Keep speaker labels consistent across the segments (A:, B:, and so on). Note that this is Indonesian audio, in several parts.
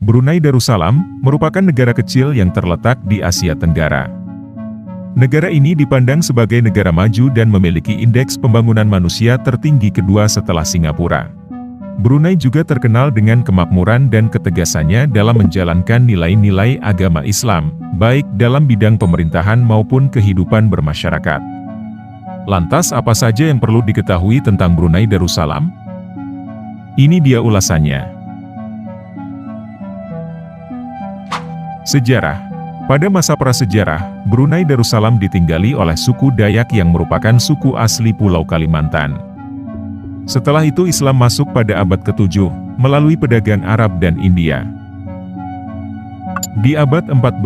A: Brunei Darussalam merupakan negara kecil yang terletak di Asia Tenggara. Negara ini dipandang sebagai negara maju dan memiliki indeks pembangunan manusia tertinggi kedua setelah Singapura. Brunei juga terkenal dengan kemakmuran dan ketegasannya dalam menjalankan nilai-nilai agama Islam, baik dalam bidang pemerintahan maupun kehidupan bermasyarakat. Lantas apa saja yang perlu diketahui tentang Brunei Darussalam? Ini dia ulasannya. Sejarah. Pada masa prasejarah, Brunei Darussalam ditinggali oleh suku Dayak yang merupakan suku asli Pulau Kalimantan. Setelah itu Islam masuk pada abad ke-7, melalui pedagang Arab dan India. Di abad 14,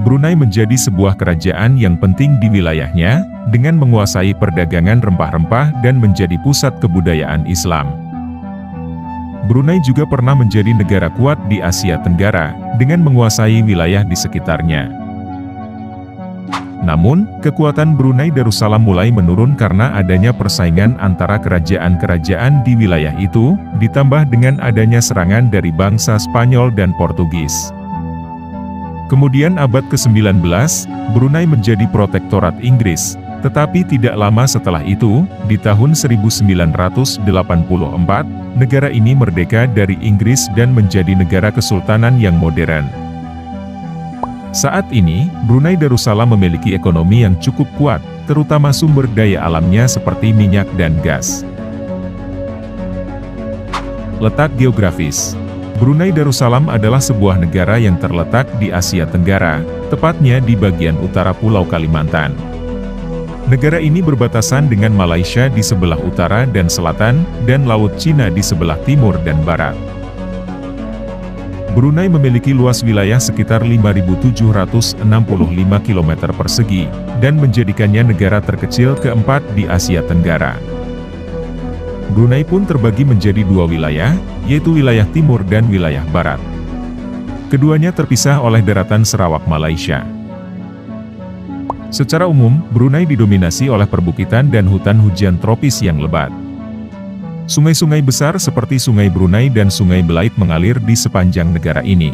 A: Brunei menjadi sebuah kerajaan yang penting di wilayahnya, dengan menguasai perdagangan rempah-rempah dan menjadi pusat kebudayaan Islam. Brunei juga pernah menjadi negara kuat di Asia Tenggara, dengan menguasai wilayah di sekitarnya. Namun, kekuatan Brunei Darussalam mulai menurun karena adanya persaingan antara kerajaan-kerajaan di wilayah itu, ditambah dengan adanya serangan dari bangsa Spanyol dan Portugis. Kemudian abad ke-19, Brunei menjadi protektorat Inggris, tetapi tidak lama setelah itu, di tahun 1984, negara ini merdeka dari Inggris dan menjadi negara kesultanan yang modern. Saat ini, Brunei Darussalam memiliki ekonomi yang cukup kuat, terutama sumber daya alamnya seperti minyak dan gas. Letak geografis. Brunei Darussalam adalah sebuah negara yang terletak di Asia Tenggara, tepatnya di bagian utara Pulau Kalimantan. Negara ini berbatasan dengan Malaysia di sebelah utara dan selatan, dan Laut Cina di sebelah timur dan barat. Brunei memiliki luas wilayah sekitar 5.765 km persegi, dan menjadikannya negara terkecil keempat di Asia Tenggara. Brunei pun terbagi menjadi dua wilayah, yaitu wilayah timur dan wilayah barat. Keduanya terpisah oleh daratan Sarawak Malaysia. Secara umum, Brunei didominasi oleh perbukitan dan hutan hujan tropis yang lebat. Sungai-sungai besar seperti Sungai Brunei dan Sungai Belait mengalir di sepanjang negara ini.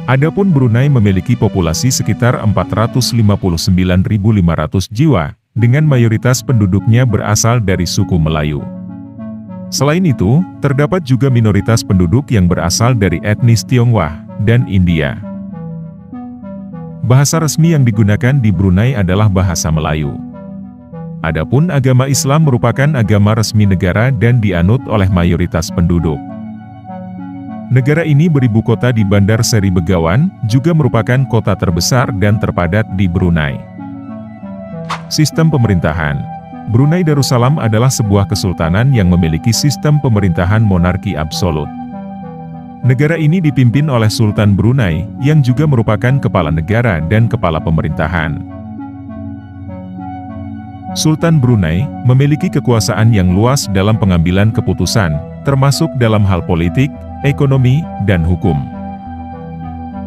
A: Adapun Brunei memiliki populasi sekitar 459.500 jiwa, dengan mayoritas penduduknya berasal dari suku Melayu. Selain itu, terdapat juga minoritas penduduk yang berasal dari etnis Tionghoa dan India. Bahasa resmi yang digunakan di Brunei adalah bahasa Melayu. Adapun agama Islam merupakan agama resmi negara dan dianut oleh mayoritas penduduk. Negara ini beribu kota di Bandar Seri Begawan, juga merupakan kota terbesar dan terpadat di Brunei. Sistem pemerintahan. Brunei Darussalam adalah sebuah kesultanan yang memiliki sistem pemerintahan monarki absolut. Negara ini dipimpin oleh Sultan Brunei, yang juga merupakan kepala negara dan kepala pemerintahan. Sultan Brunei memiliki kekuasaan yang luas dalam pengambilan keputusan, termasuk dalam hal politik, ekonomi, dan hukum.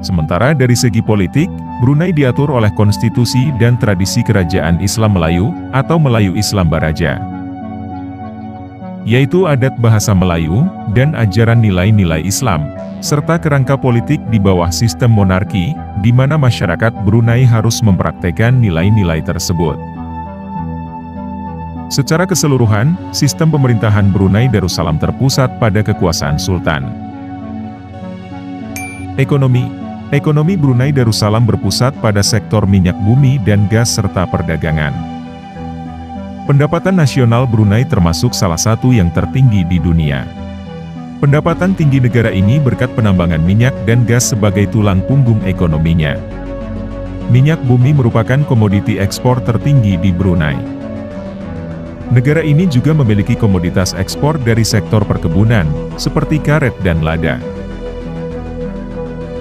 A: Sementara dari segi politik, Brunei diatur oleh konstitusi dan tradisi kerajaan Islam Melayu, atau Melayu Islam Baraja, yaitu adat bahasa Melayu, dan ajaran nilai-nilai Islam, serta kerangka politik di bawah sistem monarki, di mana masyarakat Brunei harus mempraktekkan nilai-nilai tersebut. Secara keseluruhan, sistem pemerintahan Brunei Darussalam terpusat pada kekuasaan Sultan. Ekonomi. Ekonomi Brunei Darussalam berpusat pada sektor minyak bumi dan gas serta perdagangan. Pendapatan nasional Brunei termasuk salah satu yang tertinggi di dunia. Pendapatan tinggi negara ini berkat penambangan minyak dan gas sebagai tulang punggung ekonominya. Minyak bumi merupakan komoditi ekspor tertinggi di Brunei. Negara ini juga memiliki komoditas ekspor dari sektor perkebunan, seperti karet dan lada.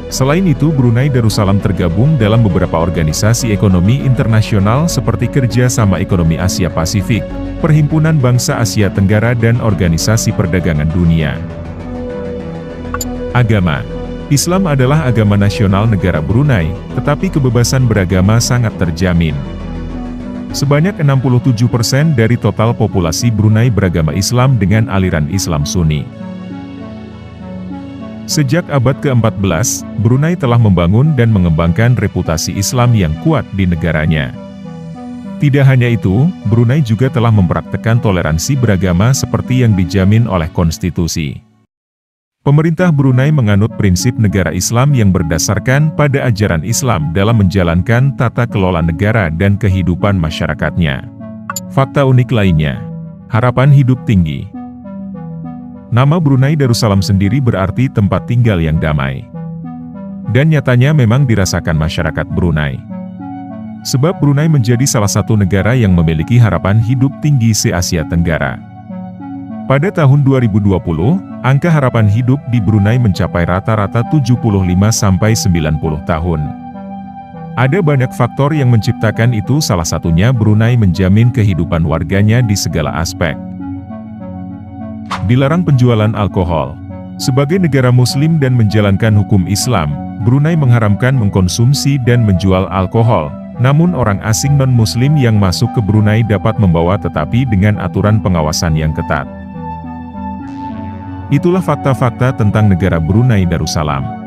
A: Selain itu, Brunei Darussalam tergabung dalam beberapa organisasi ekonomi internasional seperti Kerja Sama Ekonomi Asia Pasifik, Perhimpunan Bangsa Asia Tenggara dan Organisasi Perdagangan Dunia. Agama. Islam adalah agama nasional negara Brunei, tetapi kebebasan beragama sangat terjamin. Sebanyak 67% dari total populasi Brunei beragama Islam dengan aliran Islam Sunni. Sejak abad ke-14, Brunei telah membangun dan mengembangkan reputasi Islam yang kuat di negaranya. Tidak hanya itu, Brunei juga telah mempraktekkan toleransi beragama seperti yang dijamin oleh konstitusi. Pemerintah Brunei menganut prinsip negara Islam yang berdasarkan pada ajaran Islam dalam menjalankan tata kelola negara dan kehidupan masyarakatnya. Fakta unik lainnya, harapan hidup tinggi. Nama Brunei Darussalam sendiri berarti tempat tinggal yang damai. Dan nyatanya memang dirasakan masyarakat Brunei. Sebab Brunei menjadi salah satu negara yang memiliki harapan hidup tinggi se-Asia Tenggara. Pada tahun 2020, angka harapan hidup di Brunei mencapai rata-rata 75-90 tahun. Ada banyak faktor yang menciptakan itu, salah satunya Brunei menjamin kehidupan warganya di segala aspek. Dilarang penjualan alkohol. Sebagai negara muslim dan menjalankan hukum Islam, Brunei mengharamkan mengkonsumsi dan menjual alkohol. Namun orang asing non-muslim yang masuk ke Brunei dapat membawa, tetapi dengan aturan pengawasan yang ketat. Itulah fakta-fakta tentang negara Brunei Darussalam.